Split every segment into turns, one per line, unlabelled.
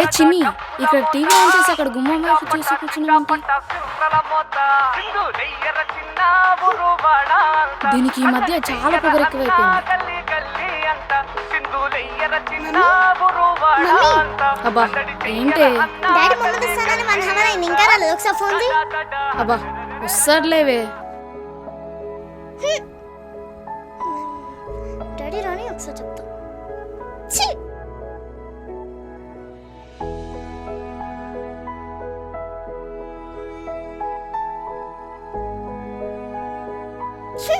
ఏ చిన్ని, ఇక్కడ TV on చేసి అక్కడ గుమ్మం వైపు చూసి కూర్చున్నామంటే దీనికి ఈ మధ్య చాలా పొగరు ఎక్కువైపోయింది. అబ్బా ఏంటే
డాడీ మొన్న వస్తానని 1 అవర్ అయింది, ఇంకా రాలేదు. ఒకసారి ఫోన్ చేయి.
అబ్బా వస్తాడులేవే.
డాడీ రాని ఒకసారి చెప్తా. ఛీ! ఛీ!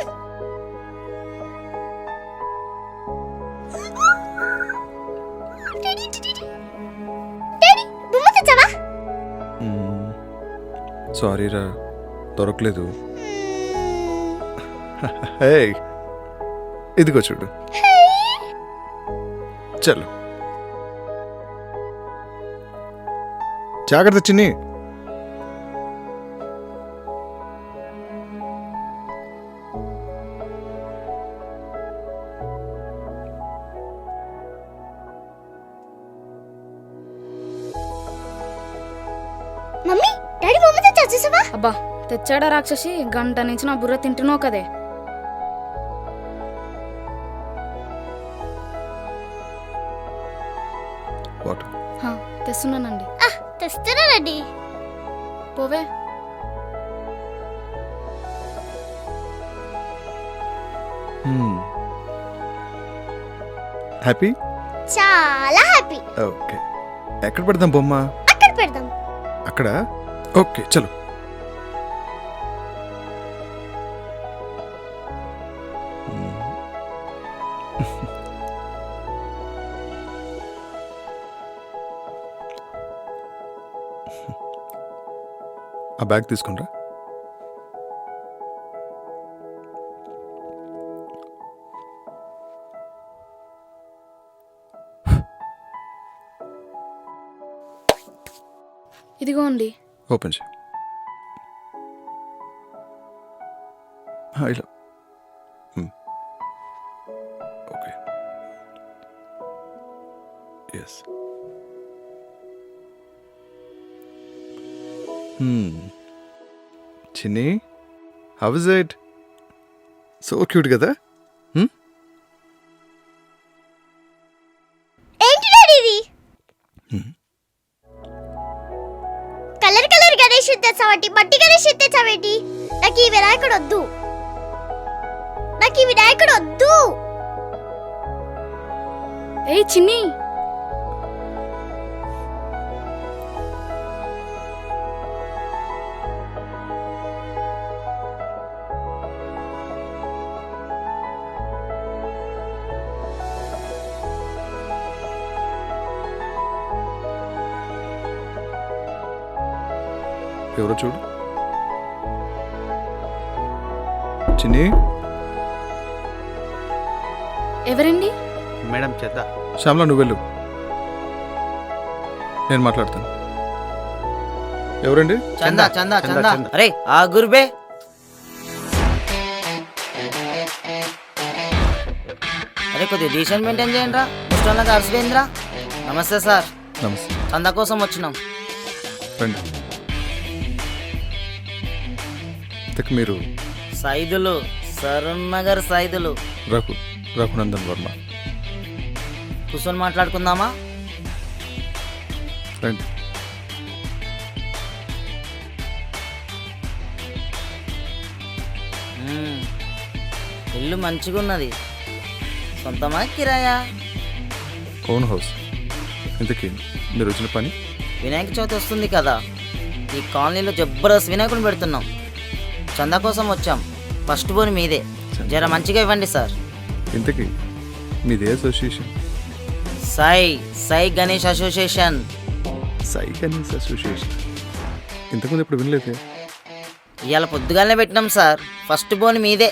డాడీ బొమ్మ తెచ్చావా?
సారీ రా, దొరకలేదు. హే ఇదిగో చూడు. చలో జాగ్రత్త చిన్ని.
మమ్మీ డాడీ బొమ్మ తెచ్చా, చూసావా?
అబ్బా తెచ్చాడా రాక్షసి, గంట నుంచి నా బుర్ర తింటున్నావు కదే.
వాట్?
తెస్తున్నానండి.
తెస్తారా డాడీ?
పోవే.
హ్యాపీ?
చాలా హ్యాపీ.
ఓకే, ఎక్కడ పెడదాం బొమ్మ?
అక్కడ పెడదాం.
అక్కడ? ఓకే చలో. ఆ బ్యాగ్ తీసుకుంటా.
ఇదిగోండి.
ఓపెన్ చేయి. ఇలా okay. Yes. Chinni, how is it? So cute కదా?
ఏంటి డాడీ ఇది? కలర్ కలర్ గణేష్ తెచ్చావేంటి? మట్టి గణేష్ తెచ్చావేంటి? నాకు ఈ వినాయకుడు వద్దు, నాకు ఈ వినాయకుడు వద్దు.
ఏయ్ చిన్ని,
ఎవరో చూడు. చిన్ని.
ఎవరండి?
మేడం చేద్ద.
శ్యామలా నువ్వు వెళ్ళు, నేను మాట్లాడతాను. ఎవరండి?
చందా చందా చందా. అరే ఆ గురుబే. అరే కొద్దిగా డీసెంట్ మెయింటైన్ చేయండి రా, ముష్టంలాగా అలసిపోయిందిరా. నమస్తే సార్.
నమస్తే.
చందా కోసం వచ్చినాం.
రండి. మీరు
సైదులు, సరూన్ నగర్ సైదులు.
రఘునందన్ వర్మ.
కూర్చొని మాట్లాడుకుందామా?
రండి.
ఇల్లు మంచిగా ఉన్నది. సొంతమా కిరాయా?
Own house. ఇంతకీ మీరు వచ్చిన పని?
వినాయక చవితి వస్తుంది కదా, ఈ కాలనీలో జబర్దస్త్ వినాయకుని పెడుతున్నాం. చందా కోసం వచ్చాం. ఫస్ట్ బోన్ మీదే, జర మంచిగా ఇవ్వండి సార్.
ఇంతకీ మీదే association?
Sai Ganesh association.
Sai Ganesh association ఇంతకుముందు ఎప్పుడు వినలేదే.
ఇవాళ పొద్దుగానే పెట్టినాం సార్. ఫస్ట్ బోన్ మీదే.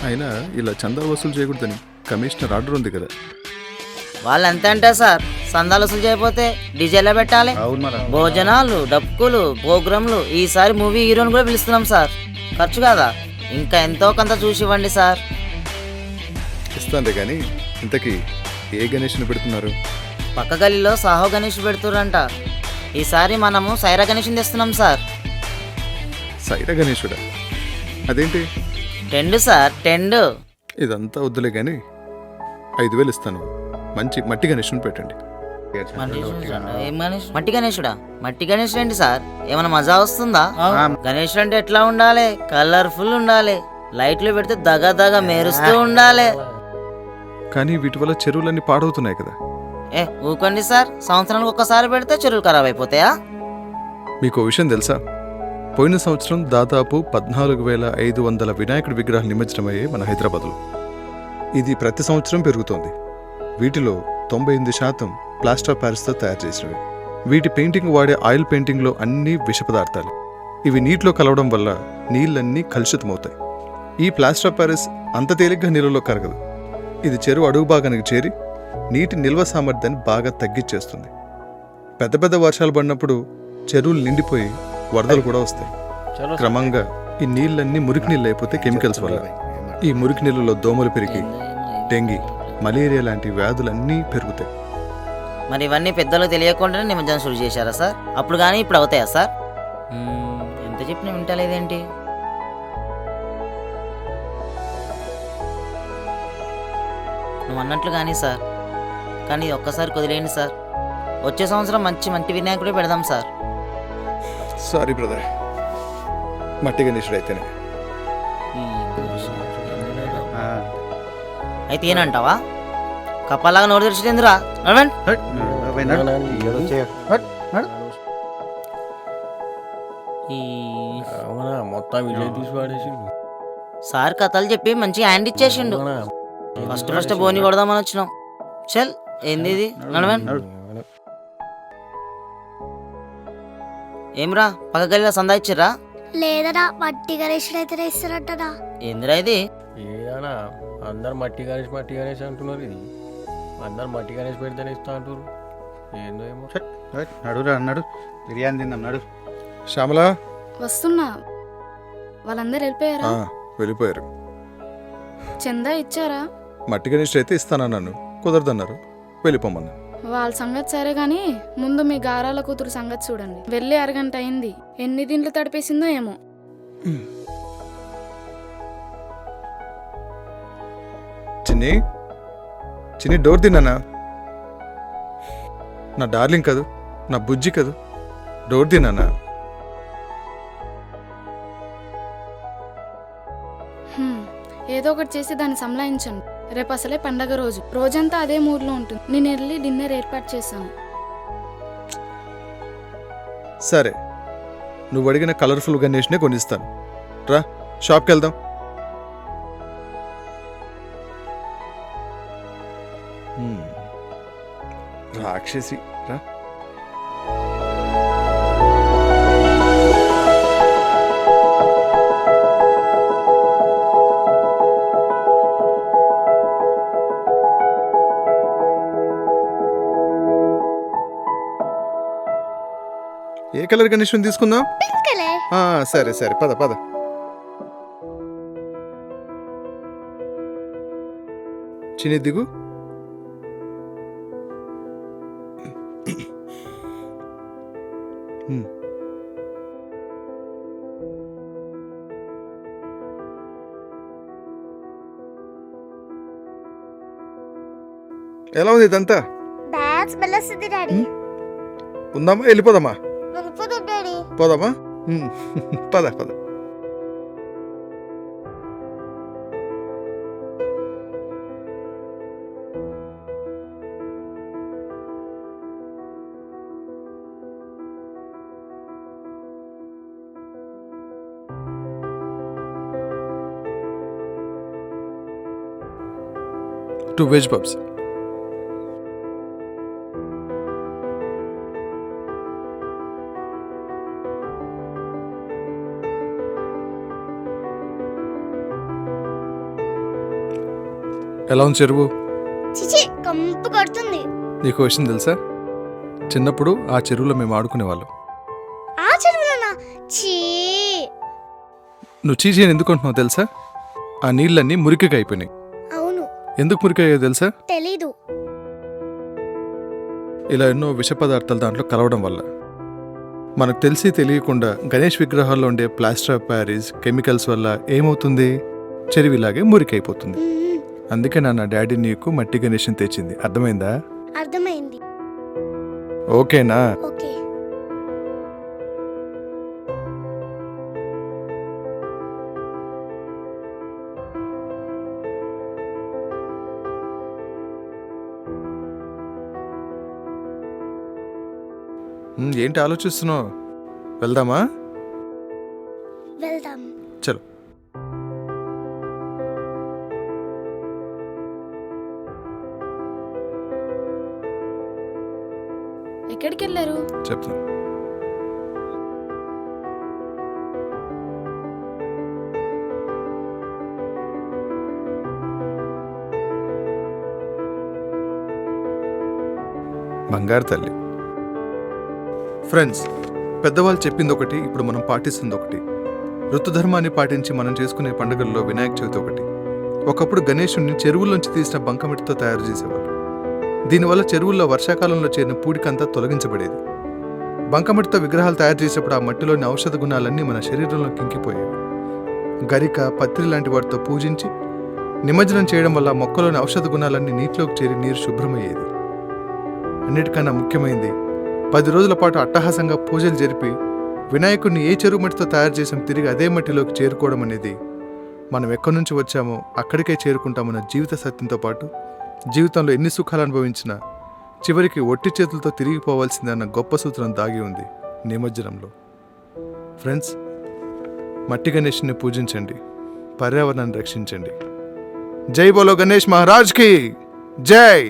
అయినా ఇలా చందా వసూలు చేయకూడదని కమిషనర్ ఆర్డర్ ఉంది కదా.
వాళ్ళు ఎంత అంటే సార్, సందాలు వసూలు చేయకపోతే డీజేలో పెట్టాలి. భోజనాలు, డప్పులు, ప్రోగ్రాంలు. ఈసారి మూవీ హీరోని కూడా పిలుస్తున్నాం సార్. ఖర్చు కాదా? ఇంకా ఎంతో కొంత చూసి ఇవ్వండి సార్.
ఇస్తానులే కానీ ఇంతకీ ఏ గణేష్ని పెడుతున్నారు?
పక్క గలీలో సాహో గణేష్ పెడుతురంట. ఈసారి మనము సైరా గణేష్ని తెస్తున్నాం సార్.
సైరా గణేశుడా? అదేంటి?
టెండు సార్, టెండు.
ఇదంతా వద్దులే కానీ 5,000 ఇస్తాను. మంచి మట్టి గణేశుని పెట్టండి.
ఏం గణేష్? మట్టి గణేశుడా? మట్టి గణేష్ ఏంటి సార్, ఏమైనా మజా వస్తుందా? గణేష్ అంటే ఎట్లా ఉండాలి? కలర్ఫుల్ ఉండాలి, లైట్లు పెడితే దగ దగ మెరుస్తూ ఉండాలి.
కానీ వీటి వల్ల చెరువులన్నీ పాడవుతున్నాయి కదా.
ఊకండి సార్, సంవత్సరానికి ఒక్కసారి పెడితే చెరువులు ఖరాబ్ అయిపోతాయా?
మీకు ఓ విషయం తెలుసా? పోయిన సంవత్సరం దాదాపు 14,500 వినాయకుడి విగ్రహాలు నిమజ్జనమయ్యాయి మన హైదరాబాద్లో. ఇది ప్రతి సంవత్సరం పెరుగుతోంది. వీటిలో 98% ప్లాస్టర్ ఆఫ్ ప్యారిస్తో తయారు చేసినవి. వీటి పెయింటింగ్ వాడే ఆయిల్ పెయింటింగ్లో అన్నీ విష పదార్థాలు. ఇవి నీటిలో కలవడం వల్ల నీళ్ళన్నీ కలుషితమవుతాయి. ఈ ప్లాస్టర్ ఆఫ్ ప్యారిస్ అంత తేలిగ్గా నీళ్ళలో కరగదు. ఇది చెరువు అడుగు భాగానికి చేరి నీటి నిల్వ సామర్థ్యాన్ని బాగా తగ్గించేస్తుంది. పెద్ద పెద్ద వర్షాలు పడినప్పుడు చెరువులు నిండిపోయి వరదలు కూడా వస్తాయి. క్రమంగా ఈ నీళ్ళన్నీ మురికి నీళ్ళు అయిపోతే కెమికల్స్ వల్ల ఈ మురికి నీళ్ళలో దోమలు పెరిగి డెంగీ, మలేరియా లాంటి వ్యాధులన్నీ పెరుగుతాయి.
మరి ఇవన్నీ పెద్దలకు తెలియకుండానే నిమజ్జనం శురు చేశారా సార్? అప్పుడు కానీ ఇప్పుడు అవుతాయా సార్? ఎంత చెప్పినా వింటలేదేంటి? నువ్వు అన్నట్లు కానీ సార్, కానీ ఒక్కసారి కుదిలేయండి సార్. వచ్చే సంవత్సరం మంచి మట్టి వినాయకుడే పెడదాం సార్.
సారీ బ్రదర్, మట్టి గణేశుడు అయితేనే.
అయితే ఏనంటావా? కప్పలాగా నోరు తెరిచిలేందురా?
మొత్తం విజయ్ తీసి వాడేసి
సార్ కథలు చెప్పి మంచి హ్యాండ్ ఇచ్చేసిండు. ఫస్ట్ బోని కొడదామని వచ్చినాం. చల్, ఏంది ఇది? నడవన్. ఏమ్రా, పక్క గల్లీలో సందా ఇచ్చిర్రా?
లేదనా, మట్టి గణేశుడు అయితే ఇస్తారంటనా.
ఏందిరా ఇది?
ఏదన్నా అందరు మట్టి గణేష్ అంటున్నారు. ఇది అందరు మట్టి గణేష్ పెడితేనే ఇస్తా అంటారు. ఏందో ఏమో.
నడురా అన్నాడు, బిర్యానీ తిందాం నడు.
శ్యామలా,
వస్తున్నా. వాళ్ళందరూ వెళ్ళిపోయారా?
వెళ్ళిపోయారు.
చందా ఇచ్చారా?
మట్టి గణేశుడు అయితే ఇస్తానన్నాను, కుదరదన్నారు, వెళ్ళిపోమన్నా.
వాళ్ళ సంగతి సరే గాని ముందు మీ గారాల కూతురు సంగతి చూడండి. వెళ్ళి అరగంట అయింది, ఎన్ని దీంట్లో తడిపేసిందో ఏమో.
చిన్ని చిన్ని, డోర్ తిన్నానా? నా డార్లింగ్ కదూ, నా బుజ్జి కదూ, డోర్ తిన్నానా?
ఏదో ఒకటి చేసి దాన్ని సంలాయించండి. రేపు అసలే పండగ రోజు, రోజంతా అదే మూడ్లో ఉంటుంది. నేను వెళ్ళి డిన్నర్ ఏర్పాటు చేశాను.
సరే, నువ్వు అడిగిన కలర్ఫుల్ గణేష్నే కొనిస్తాను. రా, షాప్కి వెళ్దాం. రాక్షసి రా. ఏ కలర్ గణేషుని తీసుకుందాం?
Pink colour.
సరే సరే, పద పద. చిన్ని దిగు. ఎలా ఉంది ఇదంతా?
బ్యాడ్ స్మెల్ వస్తుంది డాడీ.
ఉందామా, వెళ్ళిపోదామా?
వెళ్ళిపోదాం డాడీ.
పోదామా? పద పద. Two veg pups. ఎలా ఉంది చెరువు?
చిచి, కంపు కొడుతుంది.
నీకు విషయం తెలుసా? చిన్నప్పుడు ఆ చెరువులో మేము ఆడుకునేవాళ్ళం.
ఆ చెరువులోనా? చీ.
నువ్వు చీచి అని ఎందుకు అంటున్నావు తెలుసా? ఆ నీళ్ళన్నీ మురికిగా అయిపోయినాయి.
అవును.
ఎందుకు మురికయ్యో తెలుసా?
తెలీదు.
ఇలా ఎన్నో విష పదార్థాలు దాంట్లో కలవడం వల్ల మనకు తెలిసి తెలియకుండా గణేష్ విగ్రహాల్లో ఉండే ప్లాస్టర్ ఆఫ్ ప్యారిస్ కెమికల్స్ వల్ల ఏమవుతుంది, చెరువిలాగే మురికైపోతుంది. అందుకే నా డాడీ నీకు మట్టి గణేష్ని తెచ్చింది. అర్థమైందా?
అర్థమైంది.
ఓకేనా?
ఓకే.
ఏంటి ఆలోచిస్తున్నావు? వెళ్దామా?
వెళ్దాం.
చలో.
ఎక్కడికి వెళ్ళారు?
చెప్తాను. బంగారు తల్లి. ఫ్రెండ్స్, పెద్దవాళ్ళు చెప్పింది ఒకటి, ఇప్పుడు మనం పాటిస్తుంది ఒకటి. ఋతుధర్మాన్ని పాటించి మనం చేసుకునే పండుగల్లో వినాయక చవితి ఒకటి. ఒకప్పుడు గణేశుణ్ణి చెరువుల్లోంచి తీసిన బంకమట్టితో తయారు చేసేవాళ్ళు. దీనివల్ల చెరువుల్లో వర్షాకాలంలో చేరిన పూడికంతా తొలగించబడేది. బంకమట్టితో విగ్రహాలు తయారు చేసేప్పుడు ఆ మట్టిలోని ఔషధ గుణాలన్నీ మన శరీరంలో కింకిపోయేవి. గరిక, పత్రి లాంటి వాటితో పూజించి నిమజ్జనం చేయడం వల్ల మొక్కలోని ఔషధ గుణాలన్నీ నీటిలోకి చేరి నీరు శుభ్రమయ్యేది. అన్నిటికన్నా ముఖ్యమైనది, 10 రోజుల పాటు అట్టహాసంగా పూజలు జరిపి వినాయకుడిని ఏ చెరువు మట్టితో తయారు చేసాం తిరిగి అదే మట్టిలోకి చేరుకోవడం అనేది మనం ఎక్కడి నుంచి వచ్చామో అక్కడికే చేరుకుంటామన్న జీవిత సత్యంతో పాటు జీవితంలో ఎన్ని సుఖాలు అనుభవించినా చివరికి ఒట్టి చేతులతో తిరిగిపోవాల్సిందే అన్న గొప్ప సూత్రం దాగి ఉంది నిమజ్జనంలో. ఫ్రెండ్స్, మట్టి గణేష్ని పూజించండి, పర్యావరణాన్ని రక్షించండి. జై బోలో గణేష్ మహారాజ్కి జై.